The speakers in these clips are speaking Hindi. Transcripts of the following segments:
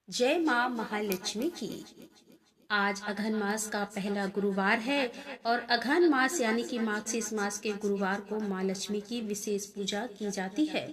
जय माँ महालक्ष्मी की। आज अघन मास का पहला गुरुवार है और अघन मास यानी कि मार्गशीर्ष मास के गुरुवार को माँ लक्ष्मी की विशेष पूजा की जाती है।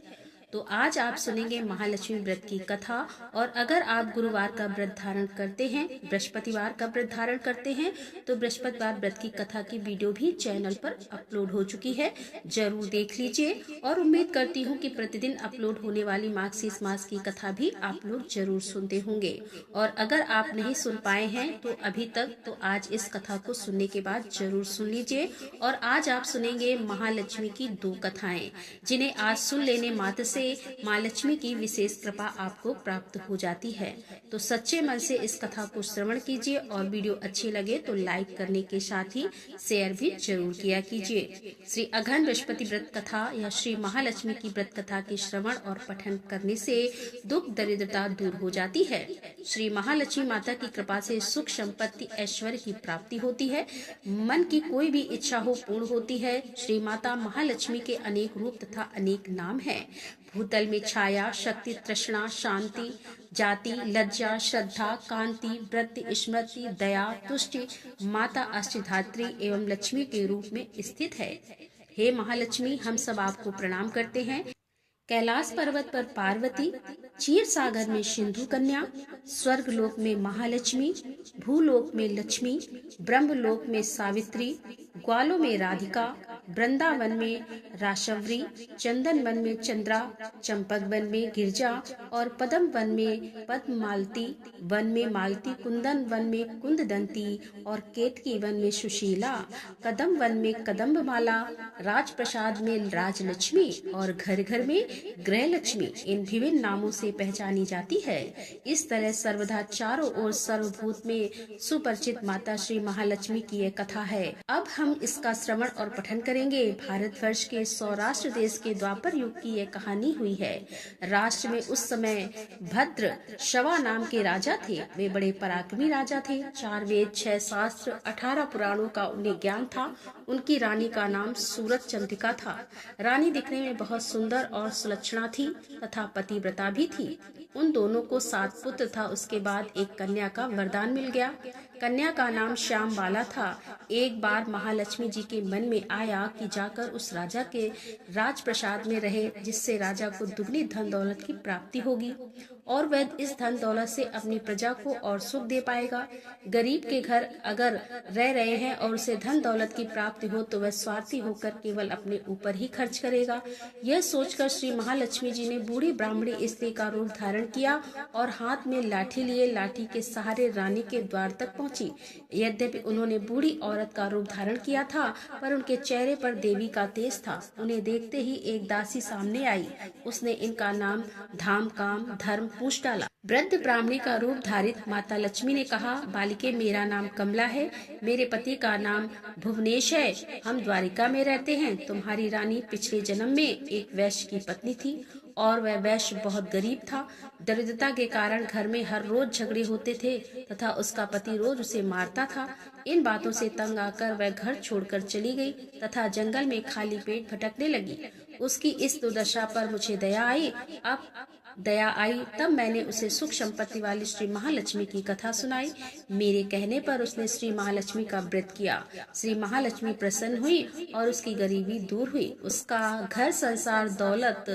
तो आज आप सुनेंगे महालक्ष्मी व्रत की कथा। और अगर आप गुरुवार का व्रत धारण करते हैं, बृहस्पतिवार का व्रत धारण करते हैं, तो बृहस्पतिवार व्रत की कथा की वीडियो भी चैनल पर अपलोड हो चुकी है, जरूर देख लीजिए। और उम्मीद करती हूँ कि प्रतिदिन अपलोड होने वाली मार्गशीर्ष मास की कथा भी आप लोग जरूर सुनते होंगे। और अगर आप नहीं सुन पाए हैं तो अभी तक, तो आज इस कथा को सुनने के बाद जरूर सुन लीजिए। और आज आप सुनेंगे महालक्ष्मी की दो कथाएं, जिन्हें आज सुन लेने मात्र से माँ लक्ष्मी की विशेष कृपा आपको प्राप्त हो जाती है। तो सच्चे मन से इस कथा को श्रवण कीजिए और वीडियो अच्छी लगे तो लाइक करने के साथ ही शेयर भी जरूर किया कीजिए। श्री अघन बृहस्पति व्रत कथा या श्री महालक्ष्मी की व्रत कथा के श्रवण और पठन करने से दुख दरिद्रता दूर हो जाती है। श्री महालक्ष्मी माता की कृपा से सुख संपत्ति ऐश्वर्य की प्राप्ति होती है। मन की कोई भी इच्छा हो पूर्ण होती है। श्री माता महालक्ष्मी के अनेक रूप तथा अनेक नाम हैं। भूतल में छाया, शक्ति, तृष्णा, शांति, जाति, लज्जा, श्रद्धा, कांति, वृत्ति, स्मृति, दया, तुष्टि माता अष्टधात्री एवं लक्ष्मी के रूप में स्थित है। हे महालक्ष्मी, हम सब आपको प्रणाम करते हैं। कैलाश पर्वत पर पार्वती, क्षीर सागर में सिंधु कन्या, स्वर्ग लोक में महालक्ष्मी, भूलोक में लक्ष्मी, ब्रह्मलोक में सावित्री, ग्वालों में राधिका, वृंदावन में राशवरी, चंदन वन में चंद्रा, चंपक वन में गिरजा और पद्म वन में पद्ममालती, वन में मालती, कुंदन वन में कुंददंती और केतकी वन में सुशीला, कदम वन में कदम्बमाला, राजप्रसाद में राजलक्ष्मी और घर घर में गृह लक्ष्मी इन विभिन्न नामों से पहचानी जाती है। इस तरह सर्वदा चारों ओर सर्वभूत में सुपरिचित माता श्री महालक्ष्मी की यह कथा है। अब हम इसका श्रवण और पठन करेंगे। भारतवर्ष के सौराष्ट्र देश के द्वापर युग की यह कहानी हुई है। राष्ट्र में उस समय भद्र शवा नाम के राजा थे। वे बड़े पराक्रमी राजा थे। 4 वेद, 6 शास्त्र, 18 पुराणों का उन्हें ज्ञान था। उनकी रानी का नाम सूरत चंद्रिका था। रानी दिखने में बहुत सुंदर और सुलक्षणा थी तथा पतिव्रता भी थी। उन दोनों को 7 पुत्र था। उसके बाद एक कन्या का वरदान मिल गया। कन्या का नाम श्याम बाला था। एक बार महालक्ष्मी जी के मन में आया कि जाकर उस राजा के राजप्रसाद में रहे, जिससे राजा को दुगनी धन दौलत की प्राप्ति होगी और वह इस धन दौलत से अपनी प्रजा को और सुख दे पाएगा। गरीब के घर अगर रह रहे हैं और उसे धन दौलत की प्राप्ति हो तो वह स्वार्थी होकर केवल अपने ऊपर ही खर्च करेगा। यह सोचकर श्री महालक्ष्मी जी ने बूढ़ी ब्राह्मणी स्त्री का रूप धारण किया और हाथ में लाठी लिए लाठी के सहारे रानी के द्वार तक पहुंची। यद्यपि उन्होंने बूढ़ी औरत का रूप धारण किया था, पर उनके चेहरे पर देवी का तेज था। उन्हें देखते ही एक दासी सामने आई। उसने इनका नाम धाम, काम, धर्म पूछ डाला। वृद्ध ब्राह्मणी का रूप धारित माता लक्ष्मी ने कहा, बालिके, मेरा नाम कमला है। मेरे पति का नाम भुवनेश है। हम द्वारिका में रहते हैं। तुम्हारी रानी पिछले जन्म में एक वैश्य की पत्नी थी और वह वैश्य बहुत गरीब था। दरिद्रता के कारण घर में हर रोज झगड़े होते थे तथा उसका पति रोज उसे मारता था। इन बातों से तंग आकर वह घर छोड़कर चली गई तथा जंगल में खाली पेट भटकने लगी। उसकी इस दुर्दशा पर मुझे दया आई। तब मैंने उसे सुख संपत्ति वाली श्री महालक्ष्मी की कथा सुनाई। मेरे कहने पर उसने श्री महालक्ष्मी का व्रत किया। श्री महालक्ष्मी प्रसन्न हुई और उसकी गरीबी दूर हुई। उसका घर संसार दौलत,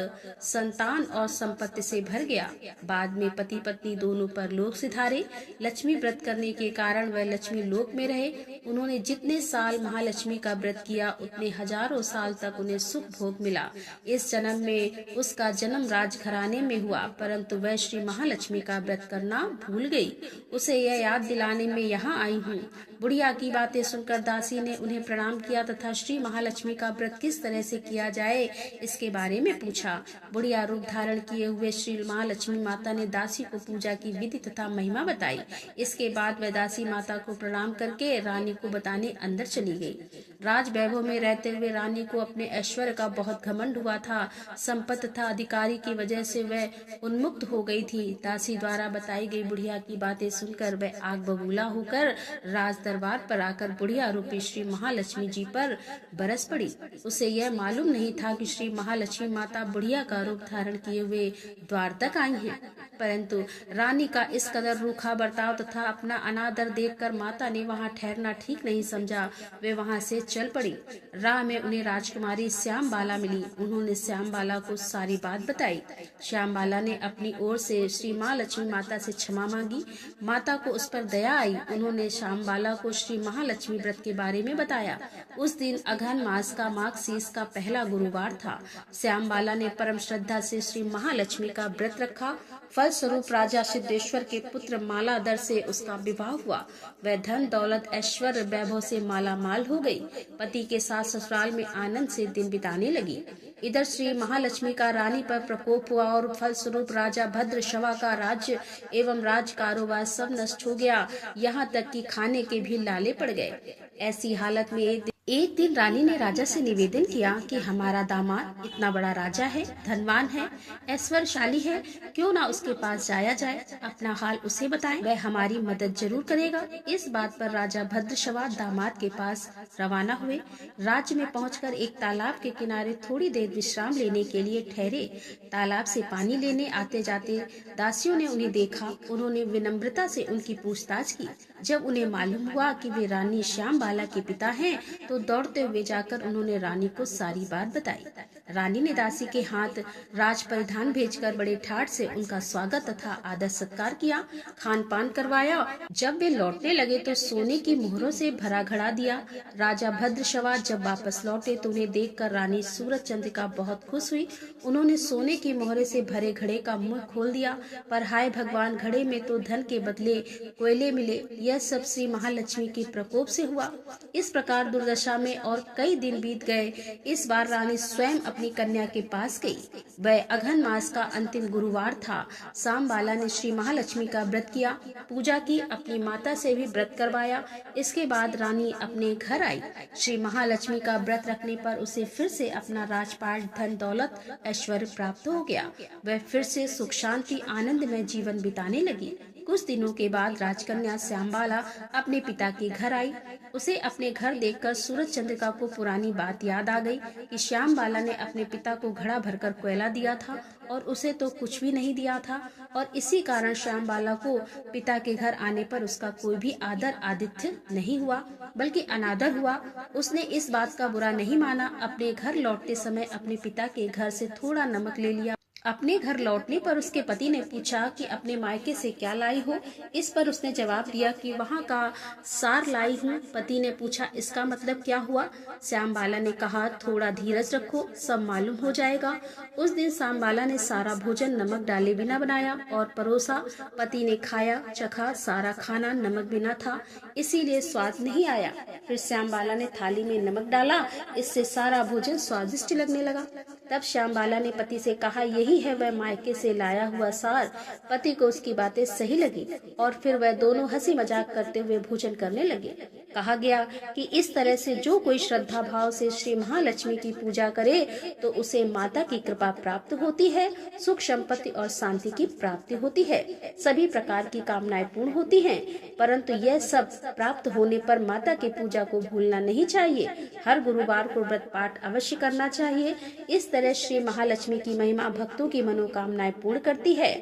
संतान और संपत्ति से भर गया। बाद में पति पत्नी दोनों पर लोक सिधारे। लक्ष्मी व्रत करने के कारण वह लक्ष्मी लोक में रहे। उन्होंने जितने साल महालक्ष्मी का व्रत किया उतने हजारों साल तक उन्हें सुख भोग मिला। इस जन्म में उसका जन्म राजघराने में हुआ, परंतु वह श्री महालक्ष्मी का व्रत करना भूल गई। उसे यह याद दिलाने में यहाँ आई हूँ। बुढ़िया की बातें सुनकर दासी ने उन्हें प्रणाम किया तथा श्री महालक्ष्मी का व्रत किस तरह से किया जाए इसके बारे में पूछा। बुढ़िया रूप धारण किए हुए श्री महालक्ष्मी माता ने दासी को पूजा की विधि तथा महिमा बताई। इसके बाद वह दासी माता को प्रणाम करके रानी को बताने अंदर चली गई। राज वैभव में रहते हुए रानी को अपने ऐश्वर्य का बहुत घमंड हुआ था। संपत्ति तथा अधिकारी की वजह से वह उन्मुक्त हो गई थी। दासी द्वारा बताई गई बुढ़िया की बातें सुनकर वह आग बबूला होकर राज दरबार पर आकर बुढ़िया रूपी श्री महालक्ष्मी जी पर बरस पड़ी। उसे यह मालूम नहीं था कि श्री महालक्ष्मी माता बुढ़िया का रूप धारण किए हुए द्वार तक आई हैं। परंतु रानी का इस कदर रूखा बर्ताव तथा अपना अनादर देखकर माता ने वहां ठहरना ठीक नहीं समझा। वे वहां से चल पड़ी। राह में उन्हें राजकुमारी श्याम बाला मिली। उन्होंने श्याम बाला को सारी बात बताई। श्याम बाला ने अपनी ओर से श्री महालक्ष्मी माता से क्षमा मांगी। माता को उस पर दया आई। उन्होंने श्याम बाला को श्री महालक्ष्मी व्रत के बारे में बताया। उस दिन अघन मास का माघ शीस का पहला गुरुवार था। श्याम बाला ने परम श्रद्धा से श्री महालक्ष्मी का व्रत रखा। फलस्वरूप राजा सिद्धेश्वर के पुत्र मालाधर से उसका विवाह हुआ। वह धन दौलत ऐश्वर्य वैभव से माला माल हो गई। पति के साथ ससुराल में आनंद से दिन बिताने लगी। इधर श्री महालक्ष्मी का रानी पर प्रकोप हुआ और फलस्वरूप राजा भद्रशवा का राज्य एवं राज कारोबार सब नष्ट हो गया। यहाँ तक कि खाने के भी लाले पड़ गए। ऐसी हालत में एक दिन रानी ने राजा से निवेदन किया कि हमारा दामाद इतना बड़ा राजा है, धनवान है, ऐश्वर्यशाली है, क्यों ना उसके पास जाया जाए, अपना हाल उसे बताएं, वह हमारी मदद जरूर करेगा। इस बात पर राजा भद्रशवा दामाद के पास रवाना हुए। राज्य में पहुंचकर एक तालाब के किनारे थोड़ी देर विश्राम लेने के लिए ठहरे। तालाब से पानी लेने आते जाते दासियों ने उन्हें देखा। उन्होंने विनम्रता से उनकी पूछताछ की। जब उन्हें मालूम हुआ कि वे रानी श्याम बाला के पिता हैं, तो दौड़ते हुए जाकर उन्होंने रानी को सारी बात बताई। रानी ने दासी के हाथ राज परिधान भेजकर बड़े ठाट से उनका स्वागत तथा आदर सत्कार किया, खान पान करवाया। जब वे लौटने लगे तो सोने की मोहरों से भरा घड़ा दिया। राजा भद्रशवा जब वापस लौटे तो उन्हें देखकर रानी सूरज चंद्रिका बहुत खुश हुई। उन्होंने सोने की मोहरे से भरे घड़े का मुंह खोल दिया, पर हाय भगवान, घड़े में तो धन के बदले कोयले मिले। यह सब श्री महालक्ष्मी के प्रकोप से हुआ। इस प्रकार दुर्दशा में और कई दिन बीत गए। इस बार रानी स्वयं अपनी कन्या के पास गई। वह अघन मास का अंतिम गुरुवार था। श्याम बाला ने श्री महालक्ष्मी का व्रत किया, पूजा की, अपनी माता से भी व्रत करवाया। इसके बाद रानी अपने घर आई। श्री महालक्ष्मी का व्रत रखने पर उसे फिर से अपना राजपाट, धन दौलत, ऐश्वर्य प्राप्त हो गया। वह फिर से सुख शांति आनंद में जीवन बिताने लगी। कुछ दिनों के बाद राजकन्या श्याम बाला अपने पिता के घर आई। उसे अपने घर देखकर सूरज चंद्रिका को पुरानी बात याद आ गई कि श्याम बाला ने अपने पिता को घड़ा भरकर कोयला दिया था और उसे तो कुछ भी नहीं दिया था, और इसी कारण श्याम बाला को पिता के घर आने पर उसका कोई भी आदर आतिथ्य नहीं हुआ, बल्कि अनादर हुआ। उसने इस बात का बुरा नहीं माना। अपने घर लौटते समय अपने पिता के घर से थोड़ा नमक ले लिया। अपने घर लौटने पर उसके पति ने पूछा कि अपने मायके से क्या लाई हो। इस पर उसने जवाब दिया कि वहाँ का सार लाई हूँ। पति ने पूछा, इसका मतलब क्या हुआ? श्याम बाला ने कहा, थोड़ा धीरज रखो, सब मालूम हो जाएगा। उस दिन श्याम बाला ने सारा भोजन नमक डाले बिना बनाया और परोसा। पति ने खाया, चखा, सारा खाना नमक बिना था, इसीलिए स्वाद नहीं आया। फिर श्याम बाला ने थाली में नमक डाला, इससे सारा भोजन स्वादिष्ट लगने लगा। तब श्याम बाला ने पति से कहा, यही है वह मायके से लाया हुआ सार। पति को उसकी बातें सही लगी और फिर वह दोनों हंसी मजाक करते हुए भोजन करने लगे। कहा गया कि इस तरह से जो कोई श्रद्धा भाव से श्री महालक्ष्मी की पूजा करे तो उसे माता की कृपा प्राप्त होती है, सुख संपत्ति और शांति की प्राप्ति होती है, सभी प्रकार की कामनाएं पूर्ण होती हैं। परंतु यह सब प्राप्त होने पर माता की पूजा को भूलना नहीं चाहिए। हर गुरुवार को व्रत पाठ अवश्य करना चाहिए। इस तरह श्री महालक्ष्मी की महिमा भक्तों की मनोकामनाएं पूर्ण करती है।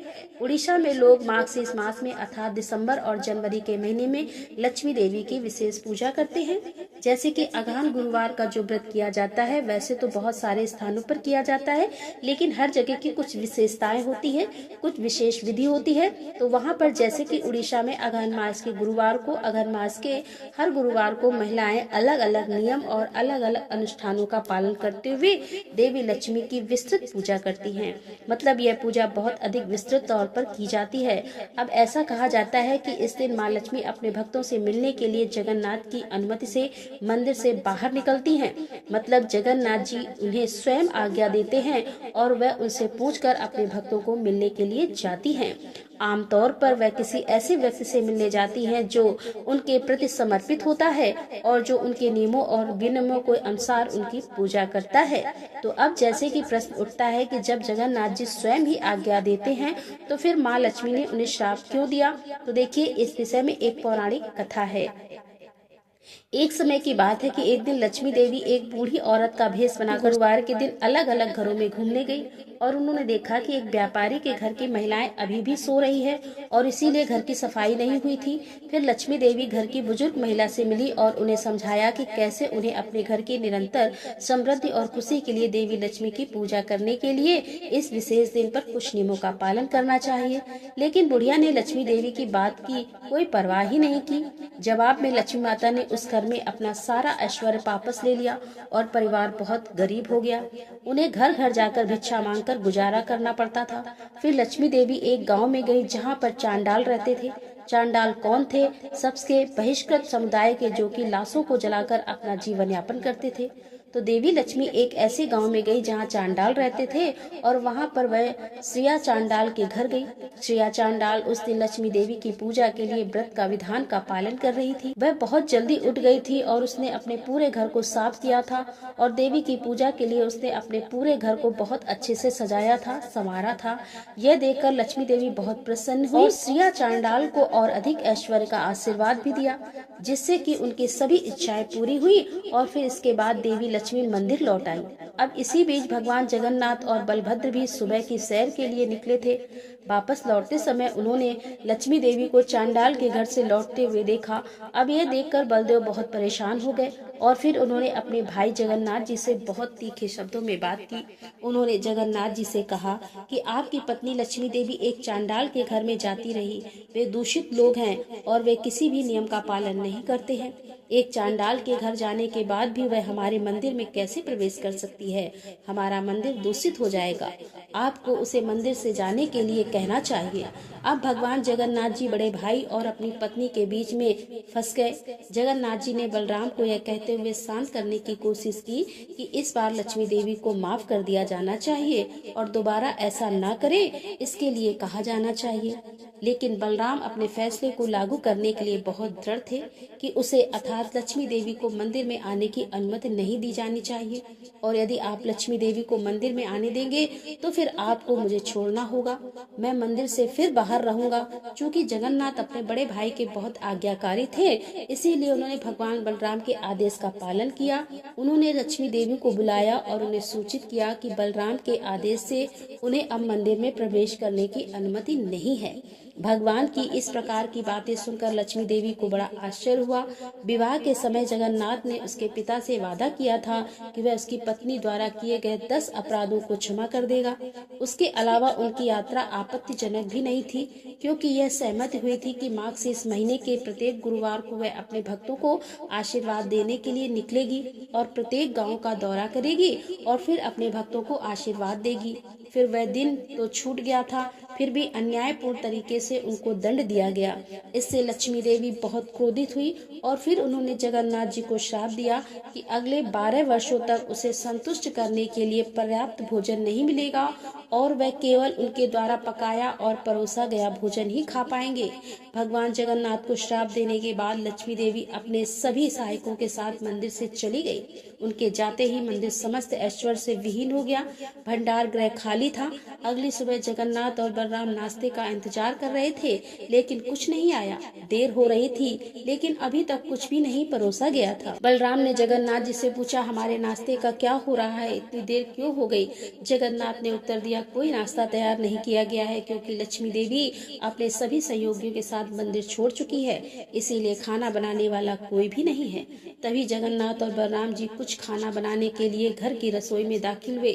उड़ीसा में लोग मार्गशीर्ष मास में अर्थात दिसंबर और जनवरी के महीने में लक्ष्मी देवी की विशेष पूजा करते हैं। जैसे कि अघन गुरुवार का जो व्रत किया जाता है, वैसे तो बहुत सारे स्थानों पर किया जाता है, लेकिन हर जगह की कुछ विशेषताएं होती है, कुछ विशेष विधि होती है। तो वहाँ पर जैसे कि उड़ीसा में अघन मास के गुरुवार को, अघन मास के हर गुरुवार को महिलाएं अलग अलग नियम और अलग अलग अनुष्ठानों का पालन करते हुए देवी लक्ष्मी की विस्तृत पूजा करती हैं। मतलब यह पूजा बहुत अधिक विस्तृत तौर पर की जाती है। अब ऐसा कहा जाता है कि इस दिन माँ लक्ष्मी अपने भक्तों से मिलने के लिए जगन्नाथ की अनुमति से मंदिर से बाहर निकलती हैं। मतलब जगन्नाथ जी उन्हें स्वयं आज्ञा देते हैं और वह उनसे पूछकर अपने भक्तों को मिलने के लिए जाती हैं। आमतौर पर वह किसी ऐसे व्यक्ति से मिलने जाती हैं जो उनके प्रति समर्पित होता है और जो उनके नियमों और विनियमों के अनुसार उनकी पूजा करता है। तो अब जैसे कि प्रश्न उठता है कि जब जगन्नाथ जी स्वयं ही आज्ञा देते हैं तो फिर माँ लक्ष्मी ने उन्हें श्राप क्यों दिया? तो देखिए, इस विषय में एक पौराणिक कथा है। एक समय की बात है कि एक दिन लक्ष्मी देवी एक बूढ़ी औरत का भेष बनाकर गुरुवार के दिन अलग अलग घरों में घूमने गई। और उन्होंने देखा कि एक व्यापारी के घर की महिलाएं अभी भी सो रही है और इसीलिए घर की सफाई नहीं हुई थी। फिर लक्ष्मी देवी घर की बुजुर्ग महिला से मिली और उन्हें समझाया कि कैसे उन्हें अपने घर की निरंतर समृद्धि और खुशी के लिए देवी लक्ष्मी की पूजा करने के लिए इस विशेष दिन पर कुछ नियमों का पालन करना चाहिए। लेकिन बुढ़िया ने लक्ष्मी देवी की बात की कोई परवाह ही नहीं की। जवाब में लक्ष्मी माता ने उस घर में अपना सारा ऐश्वर्य वापस ले लिया और परिवार बहुत गरीब हो गया। उन्हें घर घर जाकर भिक्षा मांगकर गुजारा करना पड़ता था। फिर लक्ष्मी देवी एक गांव में गई जहाँ पर चांडाल रहते थे। चांडाल कौन थे? सबसे बहिष्कृत समुदाय के, जो कि लाशों को जलाकर अपना जीवन यापन करते थे। तो देवी लक्ष्मी एक ऐसे गांव में गई जहां चांडाल रहते थे और वहां पर वह श्रेया चांडाल के घर गई। श्रेया चांडाल उस दिन लक्ष्मी देवी की पूजा के लिए व्रत का विधान का पालन कर रही थी। वह बहुत जल्दी उठ गई थी और उसने अपने पूरे घर को साफ किया था और देवी की पूजा के लिए उसने अपने पूरे घर को बहुत अच्छे से सजाया था, संवारा था। यह देखकर लक्ष्मी देवी बहुत प्रसन्न हुई और श्रेया चांडाल को और अधिक ऐश्वर्य का आशीर्वाद भी दिया, जिससे कि उनकी सभी इच्छाएं पूरी हुई। और फिर इसके बाद देवी लक्ष्मी मंदिर लौट आई। अब इसी बीच भगवान जगन्नाथ और बलभद्र भी सुबह की सैर के लिए निकले थे। वापस लौटते समय उन्होंने लक्ष्मी देवी को चांडाल के घर से लौटते हुए देखा। अब यह देखकर बलदेव बहुत परेशान हो गए और फिर उन्होंने अपने भाई जगन्नाथ जी से बहुत तीखे शब्दों में बात की। उन्होंने जगन्नाथ जी से कहा कि आपकी पत्नी लक्ष्मी देवी एक चांडाल के घर में जाती रही। वे दूषित लोग हैं और वे किसी भी नियम का पालन नहीं करते हैं। एक चांडाल के घर जाने के बाद भी वह हमारे मंदिर में कैसे प्रवेश कर सकती है? हमारा मंदिर दूषित हो जाएगा। आपको उसे मंदिर से जाने के लिए कहना चाहिए। अब भगवान जगन्नाथ जी बड़े भाई और अपनी पत्नी के बीच में फंस गए। जगन्नाथ जी ने बलराम को यह कहते हुए शांत करने की कोशिश की कि इस बार लक्ष्मी देवी को माफ कर दिया जाना चाहिए और दोबारा ऐसा न करे, इसके लिए कहा जाना चाहिए। लेकिन बलराम अपने फैसले को लागू करने के लिए बहुत दृढ़ थे कि उसे अर्थात लक्ष्मी देवी को मंदिर में आने की अनुमति नहीं दी जानी चाहिए और यदि आप लक्ष्मी देवी को मंदिर में आने देंगे तो फिर आपको मुझे छोड़ना होगा। मैं मंदिर से फिर बाहर रहूंगा। चूँकि जगन्नाथ अपने बड़े भाई के बहुत आज्ञाकारी थे, इसीलिए उन्होंने भगवान बलराम के आदेश का पालन किया। उन्होंने लक्ष्मी देवी को बुलाया और उन्हें सूचित किया कि बलराम के आदेश से उन्हें अब मंदिर में प्रवेश करने की अनुमति नहीं है। भगवान की इस प्रकार की बातें सुनकर लक्ष्मी देवी को बड़ा आश्चर्य हुआ। विवाह के समय जगन्नाथ ने उसके पिता से वादा किया था कि वह उसकी पत्नी द्वारा किए गए 10 अपराधों को क्षमा कर देगा। उसके अलावा उनकी यात्रा आपत्तिजनक भी नहीं थी, क्योंकि यह सहमत हुई थी कि माघ से इस महीने के प्रत्येक गुरुवार को वह अपने भक्तों को आशीर्वाद देने के लिए निकलेगी और प्रत्येक गांव का दौरा करेगी और फिर अपने भक्तों को आशीर्वाद देगी। फिर वह दिन तो छूट गया था, फिर भी अन्यायपूर्ण तरीके से उनको दंड दिया गया। इससे लक्ष्मी देवी बहुत क्रोधित हुई और फिर उन्होंने जगन्नाथ जी को श्राप दिया कि अगले 12 वर्षों तक उसे संतुष्ट करने के लिए पर्याप्त भोजन नहीं मिलेगा और वह केवल उनके द्वारा पकाया और परोसा गया भोजन ही खा पाएंगे। भगवान जगन्नाथ को श्राप देने के बाद लक्ष्मी देवी अपने सभी सहायकों के साथ मंदिर से चली गई। उनके जाते ही मंदिर समस्त ऐश्वर्य से विहीन हो गया। भंडार गृह खाली था। अगली सुबह जगन्नाथ और बलराम नाश्ते का इंतजार कर रहे थे, लेकिन कुछ नहीं आया। देर हो रही थी, लेकिन अभी तक कुछ भी नहीं परोसा गया था। बलराम ने जगन्नाथ जी से पूछा, हमारे नाश्ते का क्या हो रहा है? इतनी देर क्यों हो गई? जगन्नाथ ने उत्तर दिया, कोई नाश्ता तैयार नहीं किया गया है, क्योंकि लक्ष्मी देवी अपने सभी सहयोगियों के साथ मंदिर छोड़ चुकी है, इसीलिए खाना बनाने वाला कोई भी नहीं है। तभी जगन्नाथ और बलराम जी कुछ खाना बनाने के लिए घर की रसोई में दाखिल हुए।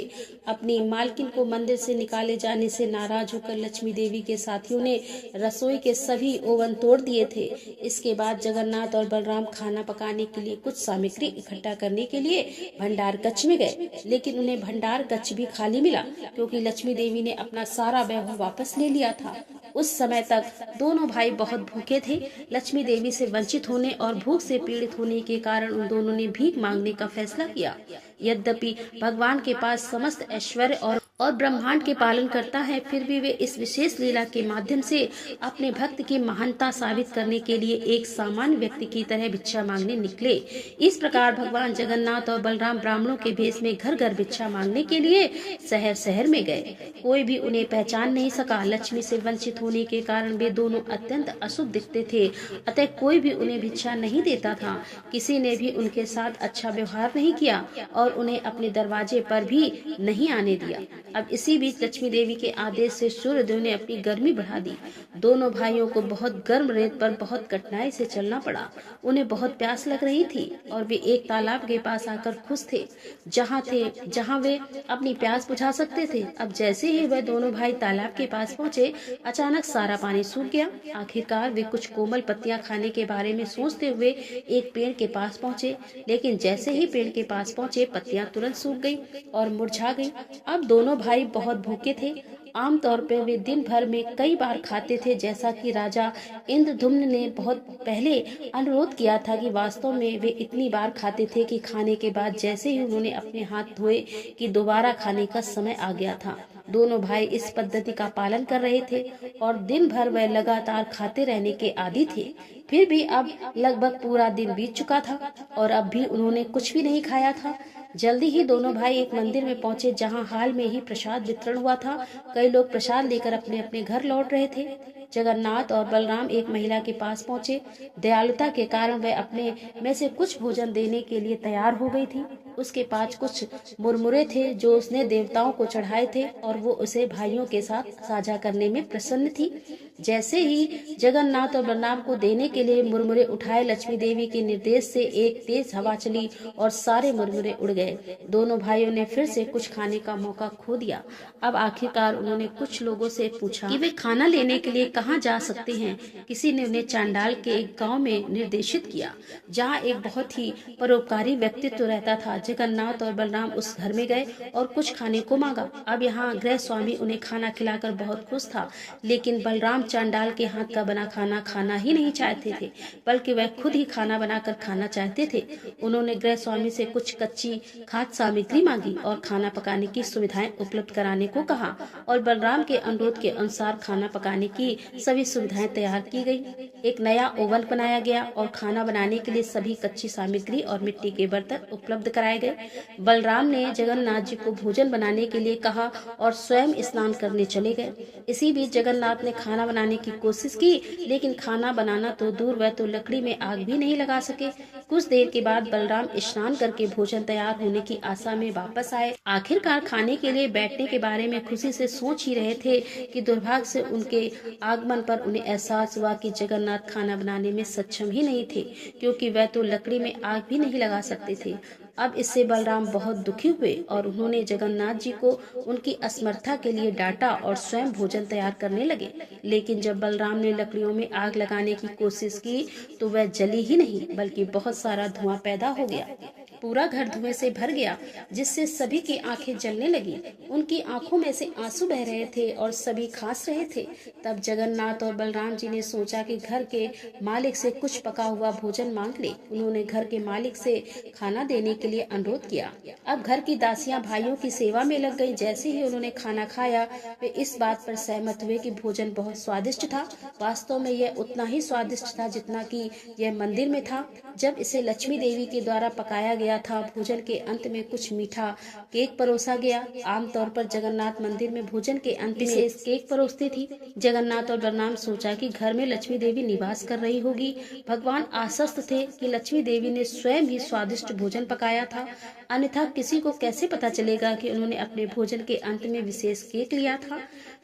अपनी मालकिन को मंदिर से निकाले जाने से नाराज होकर लक्ष्मी देवी के साथियों ने रसोई के सभी ओवन तोड़ दिए थे। इसके बाद जगन्नाथ और बलराम खाना पकाने के लिए कुछ सामग्री इकट्ठा करने के लिए भंडार कक्ष में गए, लेकिन उन्हें भंडार कक्ष भी खाली मिला, क्योंकि लक्ष्मी देवी ने अपना सारा वैभव वापस ले लिया था। उस समय तक दोनों भाई बहुत भूखे थे। लक्ष्मी देवी से वंचित होने और भूख से पीड़ित होने के कारण उन दोनों ने भीख मांगने का फैसला किया। यद्यपि भगवान के पास समस्त ऐश्वर्य और ब्रह्मांड के पालन करता है, फिर भी वे इस विशेष लीला के माध्यम से अपने भक्त की महानता साबित करने के लिए एक सामान्य व्यक्ति की तरह भिक्षा मांगने निकले। इस प्रकार भगवान जगन्नाथ और बलराम ब्राह्मणों के भेष में घर घर भिक्षा मांगने के लिए शहर शहर में गए। कोई भी उन्हें पहचान नहीं सका। लक्ष्मी से वंचित होने के कारण वे दोनों अत्यंत अशुभ दिखते थे, अतः कोई भी उन्हें भिक्षा नहीं देता था। किसी ने भी उनके साथ अच्छा व्यवहार नहीं किया और उन्हें अपने दरवाजे पर भी नहीं आने दिया। अब इसी बीच लक्ष्मी देवी के आदेश से सूर्यदेव ने अपनी गर्मी बढ़ा दी। दोनों भाइयों को बहुत गर्म रेत पर बहुत कठिनाई से चलना पड़ा। उन्हें बहुत प्यास लग रही थी और वे एक तालाब के पास आकर खुश थे, जहाँ वे अपनी प्यास बुझा सकते थे। अब जैसे ही वह दोनों भाई तालाब के पास पहुँचे, अचानक सारा पानी सूख गया। आखिरकार वे कुछ कोमल पत्तियां खाने के बारे में सोचते हुए एक पेड़ के पास पहुँचे, लेकिन जैसे ही पेड़ के पास पहुँचे, पत्तियां तुरंत सूख गई और मुरझा गई। अब दोनों भाई बहुत भूखे थे। आमतौर पर वे दिन भर में कई बार खाते थे, जैसा कि राजा इंद्रधुम्न ने बहुत पहले अनुरोध किया था कि वास्तव में वे इतनी बार खाते थे कि खाने के बाद जैसे ही उन्होंने अपने हाथ धोए कि दोबारा खाने का समय आ गया था। दोनों भाई इस पद्धति का पालन कर रहे थे और दिन भर वह लगातार खाते रहने के आदी थे। फिर भी अब लगभग पूरा दिन बीत चुका था और अब भी उन्होंने कुछ भी नहीं खाया था। जल्दी ही दोनों भाई एक मंदिर में पहुंचे, जहां हाल में ही प्रसाद वितरण हुआ था। कई लोग प्रसाद लेकर अपने अपने घर लौट रहे थे। जगन्नाथ और बलराम एक महिला के पास पहुंचे। दयालुता के कारण वह अपने में से कुछ भोजन देने के लिए तैयार हो गई थी। उसके पास कुछ मुरमुरे थे जो उसने देवताओं को चढ़ाए थे और वो उसे भाइयों के साथ साझा करने में प्रसन्न थी। जैसे ही जगन्नाथ और बलराम को देने के लिए मुरमुरे उठाए, लक्ष्मी देवी के निर्देश से एक तेज हवा चली और सारे मुरमुरे उड़ गए। दोनों भाइयों ने फिर से कुछ खाने का मौका खो दिया। अब आखिरकार उन्होंने कुछ लोगों से पूछा कि वे खाना लेने के लिए कहाँ जा सकते हैं। किसी ने उन्हें चांडाल के एक गांव में निर्देशित किया, जहां एक बहुत ही परोपकारी व्यक्तित्व रहता था। जगन्नाथ और बलराम उस घर में गए और कुछ खाने को मांगा। अब यहाँ गृह स्वामी उन्हें खाना खिलाकर बहुत खुश था, लेकिन बलराम चांडाल के हाथ का बना खाना खाना ही नहीं चाहते थे, बल्कि वह खुद ही खाना बनाकर खाना चाहते थे। उन्होंने गृह स्वामी से कुछ कच्ची खाद्य सामग्री मांगी और खाना पकाने की सुविधाएं उपलब्ध कराने को कहा और बलराम के अनुरोध के अनुसार खाना पकाने की सभी सुविधाएं तैयार की गई। एक नया ओवन बनाया गया और खाना बनाने के लिए सभी कच्ची सामग्री और मिट्टी के बर्तन उपलब्ध कराए गए। बलराम ने जगन्नाथ जी को भोजन बनाने के लिए कहा और स्वयं स्नान करने चले गए। इसी बीच जगन्नाथ ने खाना बनाने की कोशिश की, लेकिन खाना बनाना तो दूर, वह तो लकड़ी में आग भी नहीं लगा सके। कुछ देर के बाद बलराम स्नान करके भोजन तैयार होने की आशा में वापस आए। आखिरकार खाने के लिए बैठने के बारे में खुशी से सोच ही रहे थे कि दुर्भाग्य से उनके आगमन पर उन्हें एहसास हुआ कि जगन्नाथ खाना बनाने में सक्षम ही नहीं थे, क्योंकि वह तो लकड़ी में आग भी नहीं लगा सकते थे। अब इससे बलराम बहुत दुखी हुए और उन्होंने जगन्नाथ जी को उनकी असमर्थता के लिए डांटा और स्वयं भोजन तैयार करने लगे। लेकिन जब बलराम ने लकड़ियों में आग लगाने की कोशिश की तो वह जली ही नहीं, बल्कि बहुत सारा धुआं पैदा हो गया। पूरा घर धुएं से भर गया, जिससे सभी की आंखें जलने लगी। उनकी आंखों में से आंसू बह रहे थे और सभी खांस रहे थे। तब जगन्नाथ और बलराम जी ने सोचा कि घर के मालिक से कुछ पका हुआ भोजन मांग ले। उन्होंने घर के मालिक से खाना देने के लिए अनुरोध किया। अब घर की दासियां भाइयों की सेवा में लग गईं। जैसे ही उन्होंने खाना खाया, वे इस बात पर सहमत हुए कि भोजन बहुत स्वादिष्ट था। वास्तव में यह उतना ही स्वादिष्ट था जितना कि यह मंदिर में था। जब इसे लक्ष्मी देवी के द्वारा पकाया गया था, भोजन के अंत में कुछ मीठा केक परोसा गया। आमतौर पर जगन्नाथ मंदिर में भोजन के अंत में केक परोसती थी। जगन्नाथ और बलराम सोचा कि घर में लक्ष्मी देवी निवास कर रही होगी। भगवान आश्वस्त थे कि लक्ष्मी देवी ने स्वयं ही स्वादिष्ट भोजन पकाया था, अन्यथा किसी को कैसे पता चलेगा कि उन्होंने अपने भोजन के अंत में विशेष केक लिया था।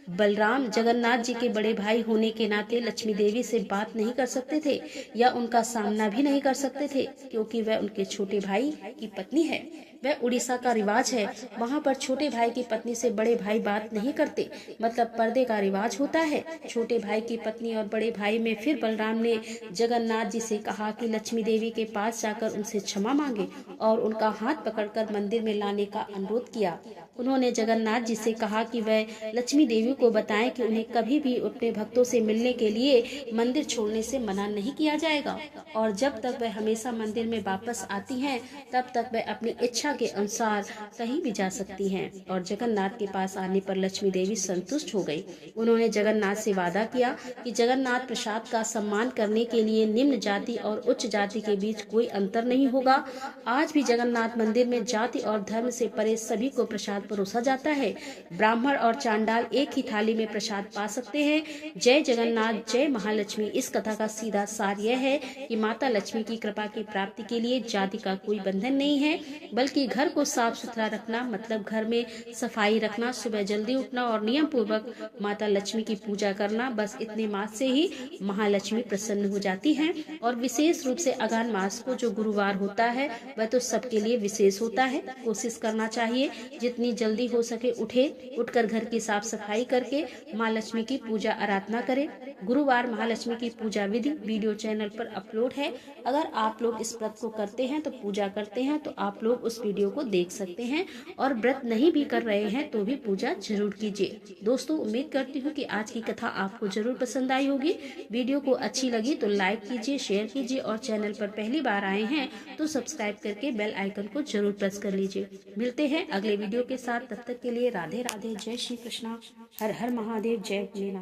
बलराम जगन्नाथ जी के बड़े भाई होने के नाते लक्ष्मी देवी से बात नहीं कर सकते थे या उनका सामना भी नहीं कर सकते थे, क्योंकि वह उनके छोटे भाई की पत्नी है। वह उड़ीसा का रिवाज है, वहाँ पर छोटे भाई की पत्नी से बड़े भाई बात नहीं करते, मतलब पर्दे का रिवाज होता है। छोटे भाई की पत्नी और बड़े भाई में फिर बलराम ने जगन्नाथ जी से कहा कि लक्ष्मी देवी के पास जाकर उनसे क्षमा मांगे और उनका हाथ पकड़कर मंदिर में लाने का अनुरोध किया। उन्होंने जगन्नाथ जी से कहा कि वह लक्ष्मी देवी को बताएं कि उन्हें कभी भी अपने भक्तों से मिलने के लिए मंदिर छोड़ने से मना नहीं किया जाएगा और जब तक वह हमेशा मंदिर में वापस आती हैं, तब तक वह अपनी इच्छा के अनुसार कहीं भी जा सकती हैं। और जगन्नाथ के पास आने पर लक्ष्मी देवी संतुष्ट हो गई। उन्होंने जगन्नाथ से वादा किया कि जगन्नाथ प्रसाद का सम्मान करने के लिए निम्न जाति और उच्च जाति के बीच कोई अंतर नहीं होगा। आज भी जगन्नाथ मंदिर में जाति और धर्म से परे सभी को प्रसाद परोसा जाता है। ब्राह्मण और चांडाल एक ही थाली में प्रसाद पा सकते हैं। जय जगन्नाथ, जय महालक्ष्मी। इस कथा का सीधा सार यह है कि माता लक्ष्मी की कृपा की प्राप्ति के लिए जाति का कोई बंधन नहीं है, बल्कि बल्कि घर को साफ सुथरा रखना मतलब घर में सफाई रखना, सुबह जल्दी उठना और नियम पूर्वक माता लक्ष्मी की पूजा करना, बस इतने मास से ही महालक्ष्मी प्रसन्न हो जाती हैं। और विशेष रूप से अगहन मास को जो गुरुवार होता है वह तो सबके लिए विशेष होता है। कोशिश करना चाहिए जितनी जल्दी हो सके उठकर घर की साफ सफाई करके माँ लक्ष्मी की पूजा आराधना करें। गुरुवार महालक्ष्मी की पूजा विधि वीडियो चैनल पर अपलोड है। अगर आप लोग इस व्रत को करते हैं तो पूजा करते हैं तो आप लोग उस वीडियो को देख सकते हैं, और व्रत नहीं भी कर रहे हैं तो भी पूजा जरूर कीजिए। दोस्तों, उम्मीद करती हूँ कि आज की कथा आपको जरूर पसंद आई होगी। वीडियो को अच्छी लगी तो लाइक कीजिए, शेयर कीजिए और चैनल पर पहली बार आए हैं तो सब्सक्राइब करके बेल आइकन को जरूर प्रेस कर लीजिए। मिलते हैं अगले वीडियो के साथ, तब तक के लिए राधे राधे, जय श्री कृष्णा, हर हर महादेव, जय भोलेनाथ।